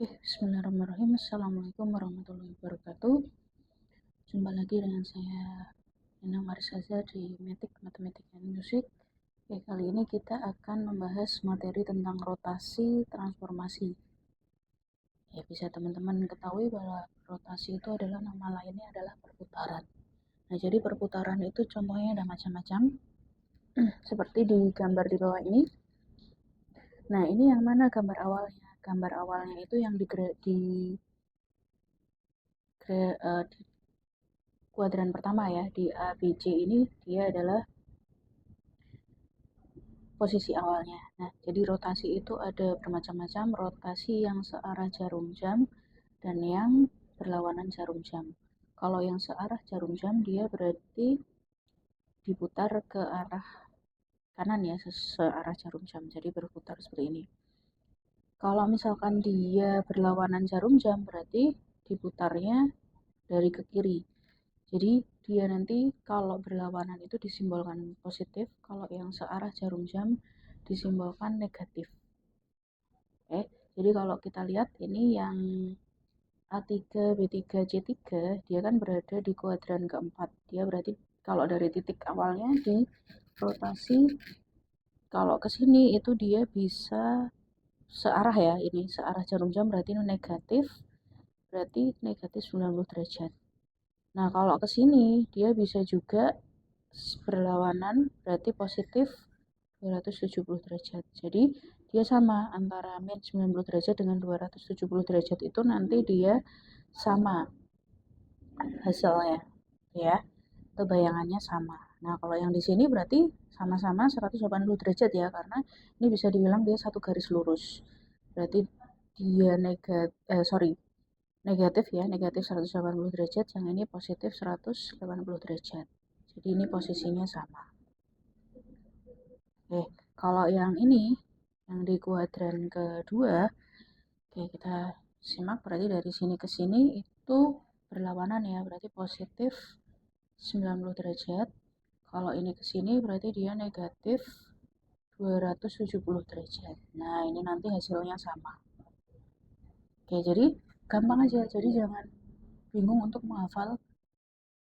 Bismillahirrahmanirrahim. Assalamualaikum warahmatullahi wabarakatuh. Jumpa lagi dengan saya Nina Marisaza di Matic Matematik and Music. Kali ini kita akan membahas materi tentang rotasi transformasi. Bisa teman-teman ketahui bahwa rotasi itu adalah nama lainnya adalah perputaran. Nah, jadi perputaran itu contohnya ada macam-macam. Seperti di gambar di bawah ini. Nah, ini yang mana gambar awalnya? Gambar awalnya itu yang di kuadran pertama ya, di A, B, C ini dia adalah posisi awalnya. Nah, jadi rotasi itu ada bermacam-macam, rotasi yang searah jarum jam dan yang berlawanan jarum jam. Kalau yang searah jarum jam dia berarti diputar ke arah kanan ya, searah jarum jam. Jadi berputar seperti ini. Kalau misalkan dia berlawanan jarum jam berarti diputarnya dari ke kiri. Jadi dia nanti kalau berlawanan itu disimbolkan positif, kalau yang searah jarum jam disimbolkan negatif. Jadi kalau kita lihat ini yang A3, B3, C3, dia kan berada di kuadran keempat. Dia berarti kalau dari titik awalnya di rotasi, kalau ke sini itu dia bisa searah ya, ini searah jarum jam berarti ini negatif, berarti negatif 90 derajat. Nah, kalau ke sini dia bisa juga berlawanan, berarti positif 270 derajat. Jadi dia sama antara min 90 derajat dengan 270 derajat itu nanti dia sama hasilnya ya, atau bayangannya sama. Nah, kalau yang di sini berarti sama-sama 180 derajat ya, karena ini bisa dibilang dia satu garis lurus. Berarti dia negatif ya, negatif 180 derajat, yang ini positif 180 derajat. Jadi ini posisinya sama. Kalau yang ini, yang di kuadran kedua, kita simak berarti dari sini ke sini itu berlawanan ya, berarti positif 90 derajat. Kalau ini ke sini berarti dia negatif 270 derajat. Nah, ini nanti hasilnya sama. Jadi gampang aja, jadi jangan bingung untuk menghafal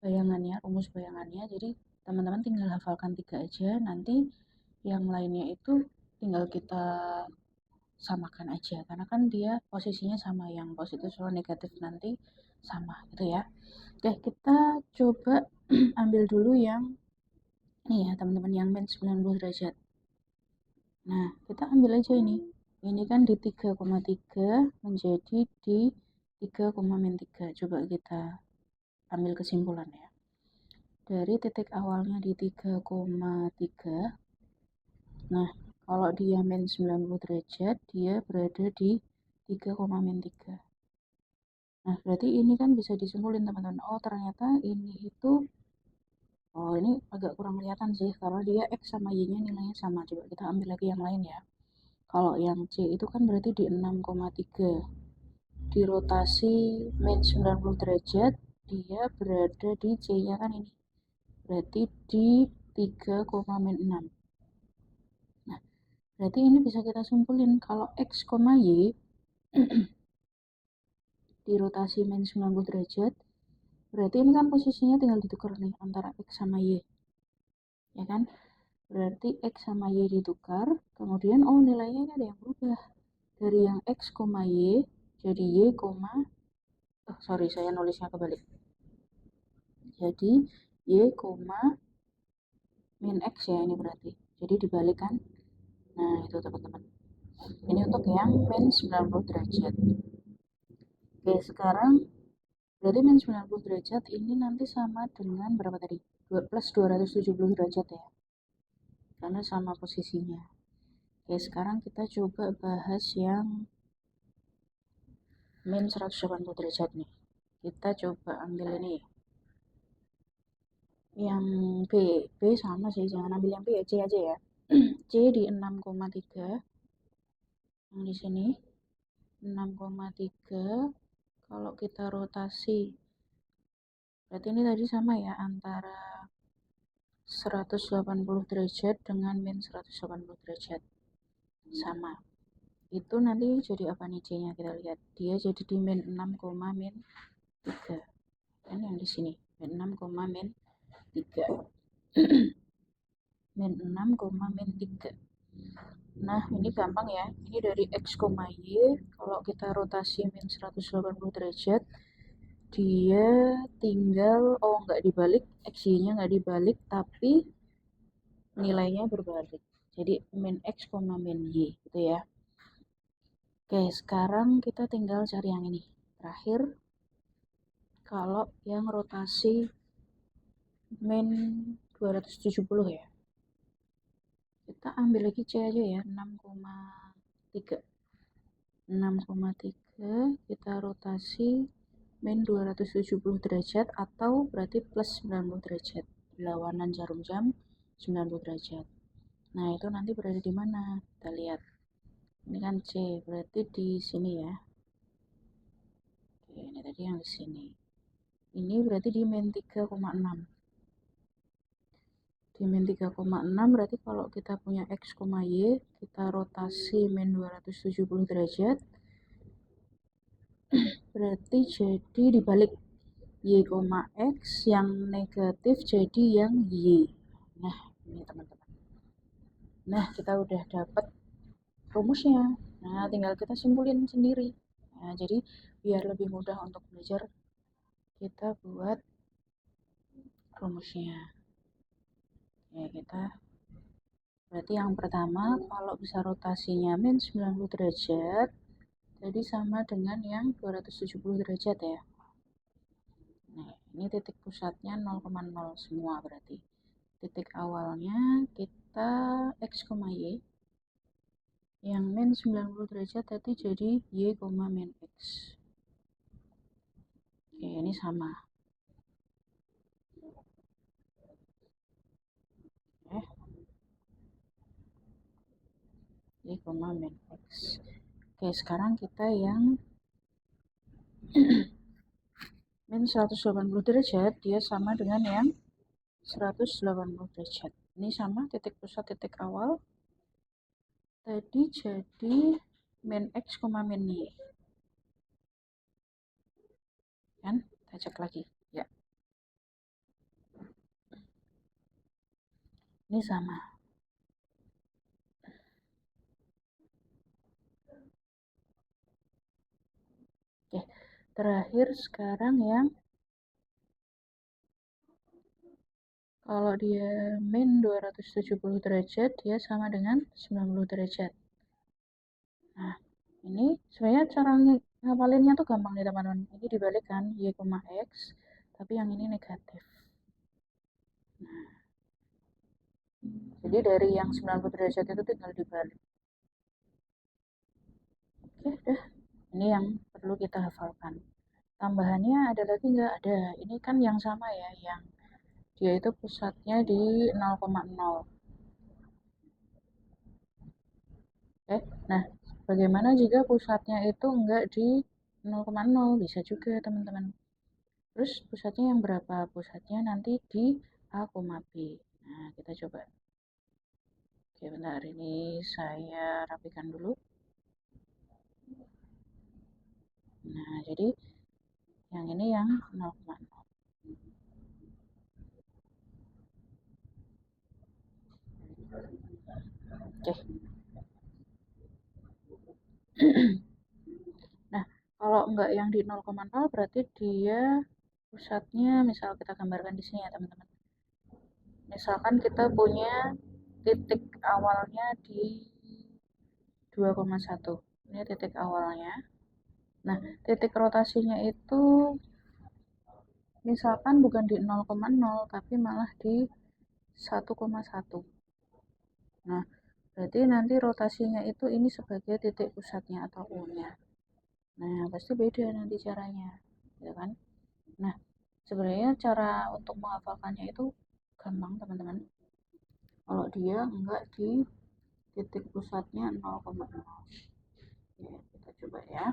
bayangannya, rumus bayangannya. Jadi teman-teman tinggal hafalkan 3 aja, nanti yang lainnya itu tinggal kita samakan aja, karena kan dia posisinya sama, yang positif sama negatif nanti sama gitu ya. Kita coba ambil dulu yang ini ya teman-teman, yang min 90 derajat. Nah, kita ambil aja ini kan di 3,3 menjadi di 3,-3. Coba kita ambil kesimpulan ya. Dari titik awalnya di 3,3. Nah, kalau dia min 90 derajat, dia berada di 3,-3. Nah, berarti ini kan bisa disimpulin teman-teman. Oh, ternyata ini itu, ini agak kurang kelihatan sih, karena dia X sama Y-nya nilainya sama. Coba kita ambil lagi yang lain ya. Kalau yang C itu kan berarti di 6,3. Di rotasi min 90 derajat, dia berada di C-nya kan ini. Berarti di 3,-6. Nah, berarti ini bisa kita simpulin kalau X, Y di rotasi min 90 derajat, berarti ini kan posisinya tinggal ditukar nih antara X sama Y. Ya kan? Berarti X sama Y ditukar, kemudian nilainya ini ada yang berubah. Dari yang X, Y jadi Y, saya nulisnya kebalik. Jadi Y, min X ya ini berarti. Jadi dibalik kan? Nah, itu teman-teman. Ini untuk yang min 90 derajat. Sekarang berarti min 90 derajat ini nanti sama dengan berapa tadi? Plus 270 derajat ya. Karena sama posisinya. Sekarang kita coba bahas yang min 180 derajat nih. Kita coba ambil ini. Yang B sama sih, jangan ambil yang B ya, C aja ya. C di 6,3. Yang di sini 6,3. Kalau kita rotasi, berarti ini tadi sama ya, antara 180 derajat dengan min 180 derajat. Sama. itu nanti jadi apa nih C-nya, kita lihat. Dia jadi di min 6, min 3. Kan yang di sini, min 6, min 3. min 6, min 3. Nah, ini gampang ya. Ini dari X, Y. Kalau kita rotasi min 180 derajat, dia tinggal, nggak dibalik, X-nya nggak dibalik, tapi nilainya berbalik. Jadi min X, min Y, gitu ya. Oke, sekarang kita tinggal cari yang ini. Terakhir, kalau yang rotasi min 270 ya. Kita ambil lagi C aja ya, 6,3. 6,3 kita rotasi min 270 derajat atau berarti plus 90 derajat. Berlawanan jarum jam 90 derajat. Nah, itu nanti berada di mana? Kita lihat. Ini kan C, berarti di sini ya. Oke, ini tadi yang di sini. Ini berarti di min 3,6. Di min 3,6 berarti kalau kita punya X, Y, kita rotasi min 270 derajat, berarti jadi dibalik. Y, X yang negatif jadi yang Y. Nah, ini teman-teman. Nah, kita udah dapat rumusnya. Nah, tinggal kita simpulin sendiri. Nah, jadi biar lebih mudah untuk belajar, kita buat rumusnya. Ya, kita berarti yang pertama kalau bisa rotasinya min 90 derajat, jadi sama dengan yang 270 derajat ya. Nah, ini titik pusatnya 0,0 semua berarti. Titik awalnya kita X, Y. Yang min 90 derajat tadi jadi Y, min X. Oke, ini sama. Y, min X. Oke, sekarang kita yang min 180 derajat, dia sama dengan yang 180 derajat. Ini sama titik pusat titik awal. Tadi jadi min X, min Y. Kan? Kita cek lagi. Ya. Ini sama. Oke, terakhir sekarang yang kalau dia min 270 derajat, dia sama dengan 90 derajat. Nah, ini sebenarnya cara ngapalinnya tuh gampang nih teman-teman. Ini dibalik kan, Y, X, tapi yang ini negatif. Nah, jadi dari yang 90 derajat itu tinggal dibalik. Oke, dah. Ini yang perlu kita hafalkan. Tambahannya ada lagi nggak? Ada. Ini kan yang sama ya, yang dia itu pusatnya di 0,0. Nah, bagaimana jika pusatnya itu enggak di 0,0? Bisa juga teman-teman. Terus pusatnya yang berapa? Pusatnya nanti di A, B. Nah, kita coba. Oke, bentar. Ini saya rapikan dulu. Nah, jadi yang ini yang 0,0. Oke. Nah, kalau enggak yang di 0,0 berarti dia pusatnya, misal kita gambarkan di sini ya teman-teman. Misalkan kita punya titik awalnya di 2,1. Ini titik awalnya. Nah, titik rotasinya itu misalkan bukan di 0,0 tapi malah di 1,1. Nah, berarti nanti rotasinya itu ini sebagai titik pusatnya atau U-nya. Nah, pasti beda nanti caranya, ya kan? Nah, sebenarnya cara untuk menghafalkannya itu gampang, teman-teman. Kalau dia enggak di titik pusatnya 0,0. Ya, kita coba ya.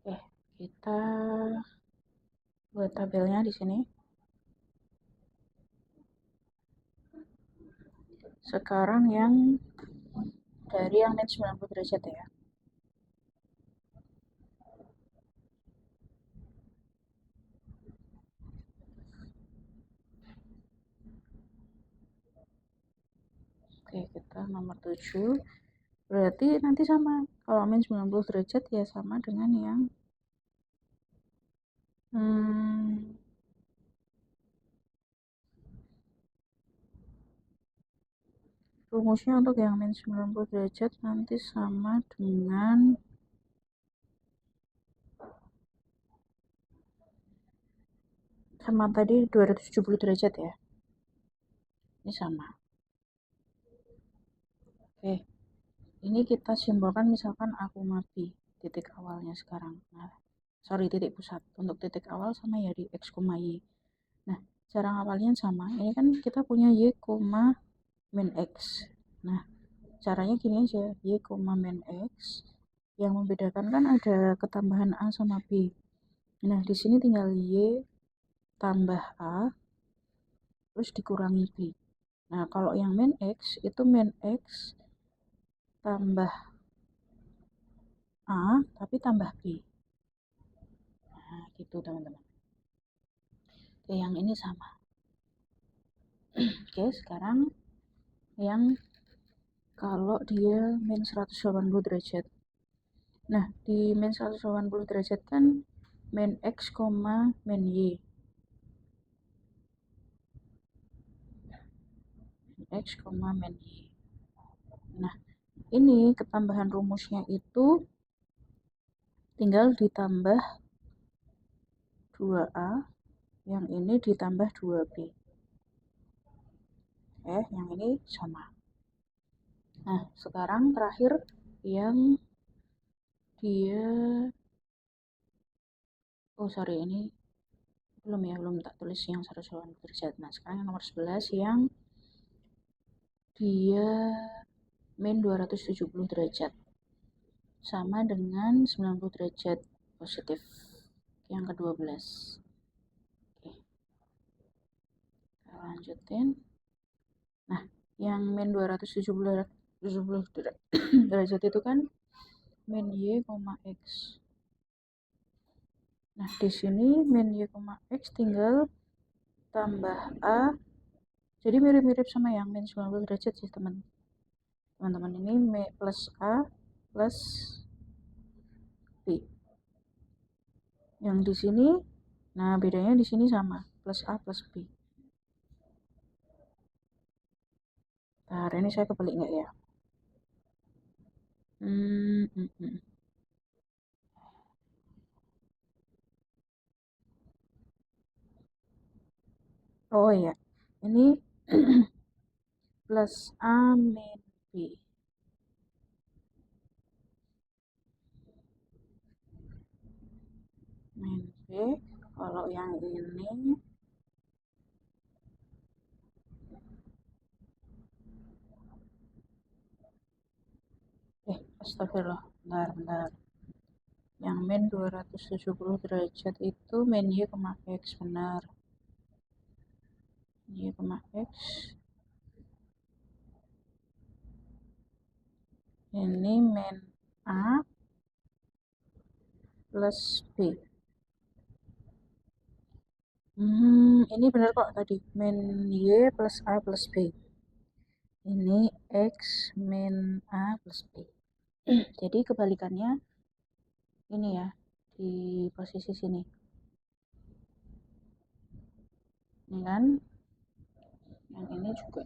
Oke, buat tabelnya di sini. Sekarang yang dari yang min 90 derajat ya. Oke, kita nomor 7. Berarti nanti sama. Kalau min 90 derajat ya sama dengan yang rumusnya untuk yang min 90 derajat nanti sama dengan sama tadi 270 derajat ya. Ini sama. Oke. Ini kita simbolkan misalkan A, B, titik awalnya sekarang. Nah, titik pusat. Untuk titik awal sama ya di X, Y. Nah, cara ngapalnya sama. Ini kan kita punya Y, min X. Nah, caranya gini aja. Y, min X. Yang membedakan kan ada ketambahan A sama B. Nah, di sini tinggal Y tambah A, terus dikurangi B. Nah, kalau yang min X, itu min X tambah A, tapi tambah B. Nah, gitu teman-teman. Oke, yang ini sama. Oke, sekarang yang kalau dia min 180 derajat. Nah, di min 180 derajat kan min X, min Y. X, min Y. Nah, ini ketambahan rumusnya itu tinggal ditambah 2A, yang ini ditambah 2B. Yang ini sama. Nah, sekarang terakhir yang dia ini belum tak tulis yang 180 derajat. Nah, sekarang yang nomor 11 yang dia min 270 derajat sama dengan 90 derajat positif yang ke-12. Oke, kita lanjutin. Nah, yang min 270 derajat itu kan min Y, X. Nah, di sini min Y, X tinggal tambah A. Jadi mirip-mirip sama yang min 90 derajat sih teman-teman. Ini plus A plus B. Yang di sini, nah bedanya di sini sama, plus A plus B. Nah, ini saya kebalik nggak ya? Oh iya, ini plus A min B. Min B, kalau yang ini astagfirullah, bentar. Yang min 270 derajat itu min Y, X, benar. Y, X. Ini min A plus B. Ini benar kok tadi. Min Y plus A plus B. Ini X min A plus B. Jadi kebalikannya ini ya, di posisi sini. Ini kan, yang ini juga.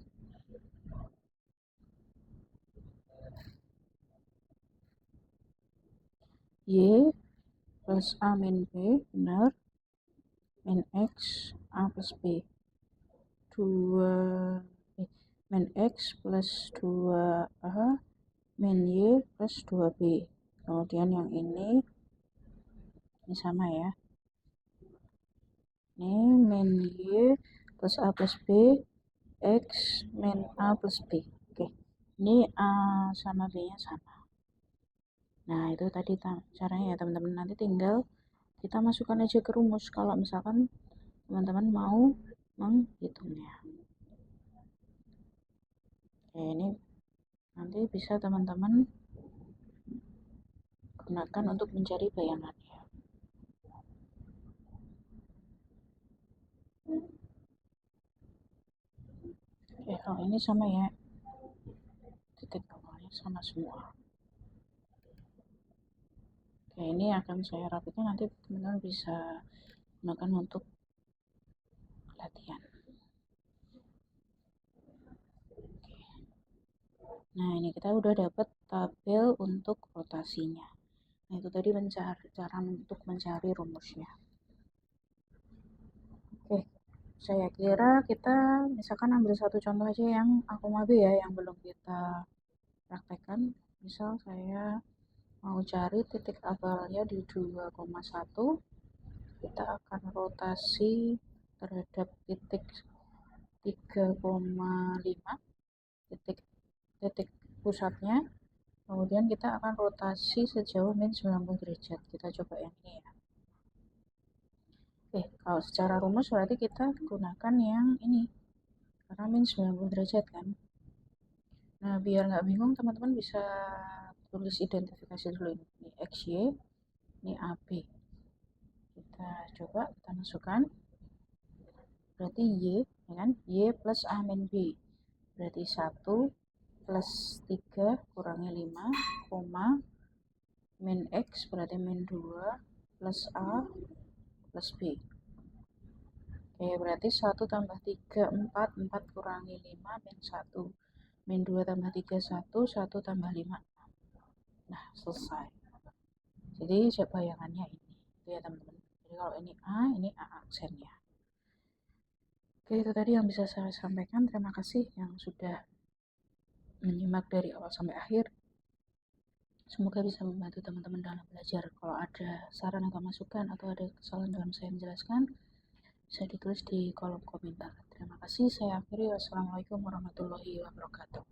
Y plus A min B, benar. Min X A plus B. Min X plus 2A min Y plus 2B. Kemudian yang ini sama ya. Ini min Y plus A plus B, X min A plus B. Oke, ini A sama B nya sama. Nah, itu tadi caranya ya teman-teman. Nanti tinggal kita masukkan aja ke rumus kalau misalkan teman-teman mau menghitungnya. Oke, ini nanti bisa teman-teman gunakan untuk mencari bayangannya. Oke, kalau ini sama ya, titik awalnya sama semua. Oke, ini akan saya rapikan, nanti teman-teman bisa gunakan untuk latihan. Nah, ini kita udah dapat tabel untuk rotasinya. Nah, itu tadi cara untuk mencari rumusnya. Oke, saya kira kita misalkan ambil satu contoh aja yang A, B ya, yang belum kita praktekkan. Misal saya mau cari titik awalnya di 2,1, kita akan rotasi terhadap titik 3,5, titik pusatnya. Kemudian kita akan rotasi sejauh min 90 derajat. Kita coba yang ini ya. Oke, kalau secara rumus berarti kita gunakan yang ini. Karena min 90 derajat kan. Nah, biar nggak bingung, teman-teman bisa tulis identifikasi dulu ini. Ini XY, ini AB. Kita coba, kita masukkan. Berarti Y, ya kan? Y plus A min B. Berarti 1 plus 3 kurangi 5, koma, min X berarti min 2 plus A plus B. Oke, berarti 1 tambah 3, 4, 4 kurangi 5, min 1. Min 2 tambah 3, 1, 1 tambah 5. Nah, selesai. Jadi, bayangannya ini. Itu ya, teman-teman. Jadi, kalau ini A aksennya. Oke, itu tadi yang bisa saya sampaikan. Terima kasih yang sudah menyimak dari awal sampai akhir. Semoga bisa membantu teman-teman dalam belajar. Kalau ada saran atau masukan atau ada kesalahan dalam saya menjelaskan, bisa ditulis di kolom komentar. Terima kasih, saya akhiri. Wassalamualaikum warahmatullahi wabarakatuh.